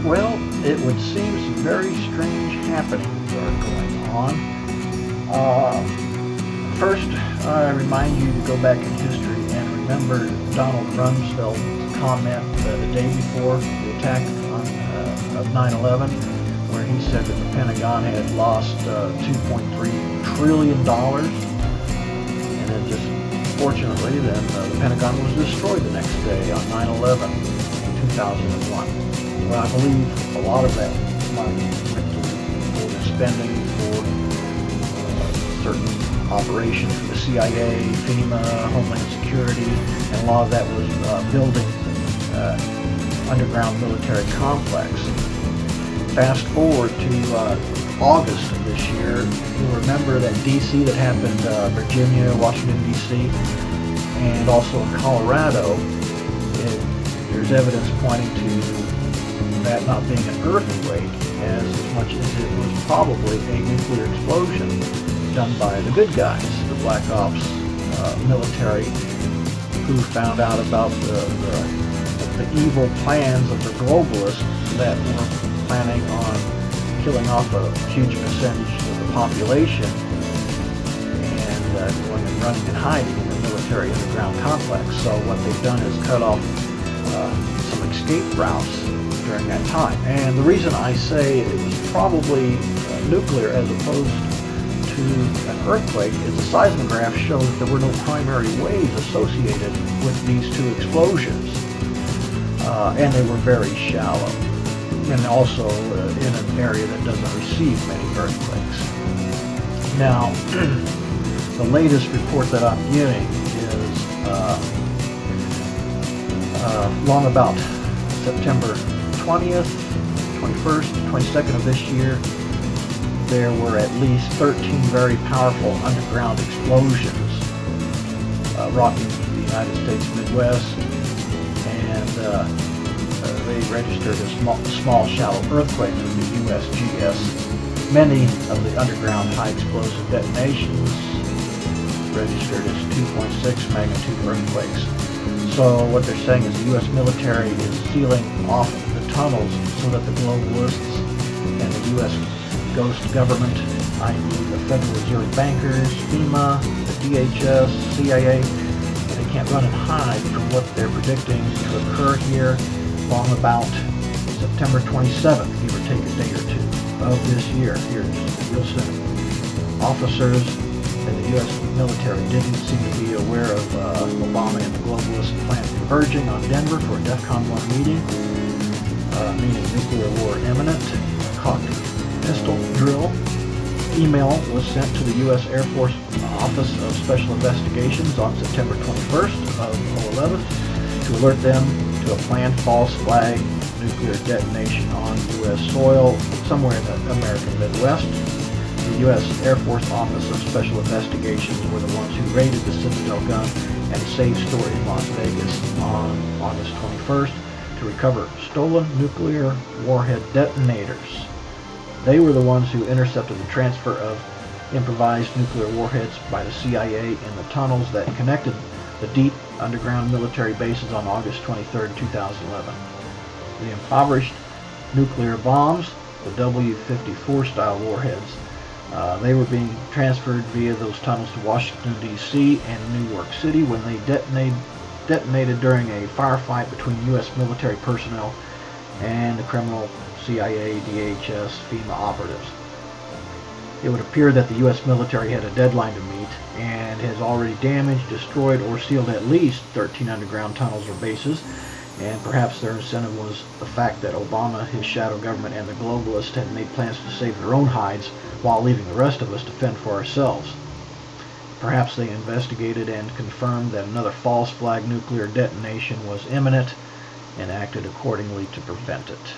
Well, it would seem some very strange happenings are going on. First, I remind you to go back in history and remember Donald Rumsfeld's comment the day before the attack of 9/11, where he said that the Pentagon had lost $2.3 trillion. And then just fortunately, then the Pentagon was destroyed the next day on 9/11 in 2001. Well, I believe a lot of that money went to spending for certain operations for the CIA, FEMA, Homeland Security, and a lot of that was building underground military complex. Fast forward to August of this year, you'll remember that D.C. that happened, Virginia, Washington, D.C., and also in Colorado. There's evidence pointing to that not being an earthquake as much as it was probably a nuclear explosion done by the good guys, the Black Ops military, who found out about the evil plans of the globalists that were planning on killing off a huge percentage of the population and going and running and hiding in the military underground complex. So what they've done is cut off some escape routes during that time. And the reason I say it was probably nuclear as opposed to an earthquake is the seismograph shows that there were no primary waves associated with these two explosions. And they were very shallow. And also in an area that doesn't receive many earthquakes. Now, the latest report that I'm getting is long about September 20th, 21st, 22nd of this year, there were at least 13 very powerful underground explosions rocking the United States Midwest, and they registered as small shallow earthquakes with the USGS. Many of the underground high explosive detonations registered as 2.6 magnitude earthquakes. So what they're saying is the U.S. military is sealing off the tunnels so that the globalists and the U.S. ghost government, i.e. the Federal Reserve bankers, FEMA, the DHS, CIA, they can't run and hide from what they're predicting to occur here long about September 27th, give or take a day or two of this year, here just real soon. Officers in the U.S. military didn't seem to be aware of Obama and the globalist plan converging on Denver for a DEFCON 1 meeting, meaning nuclear war imminent. Cocked pistol drill. Email was sent to the U.S. Air Force Office of Special Investigations on September 21st of 2011 to alert them to a planned false flag nuclear detonation on U.S. soil somewhere in the American Midwest. The U.S. Air Force Office of Special Investigations were the ones who raided the Citadel gun and safe store in Las Vegas on August 21st to recover stolen nuclear warhead detonators. They were the ones who intercepted the transfer of improvised nuclear warheads by the CIA in the tunnels that connected the deep underground military bases on August 23, 2011. The impoverished nuclear bombs, the W-54 style warheads, they were being transferred via those tunnels to Washington, D.C. and New York City when they detonated during a firefight between U.S. military personnel and the criminal CIA, DHS, FEMA operatives. It would appear that the U.S. military had a deadline to meet and has already damaged, destroyed, or sealed at least 13 underground tunnels or bases, and perhaps their incentive was the fact that Obama, his shadow government, and the globalists had made plans to save their own hides while leaving the rest of us to fend for ourselves. Perhaps they investigated and confirmed that another false flag nuclear detonation was imminent and acted accordingly to prevent it.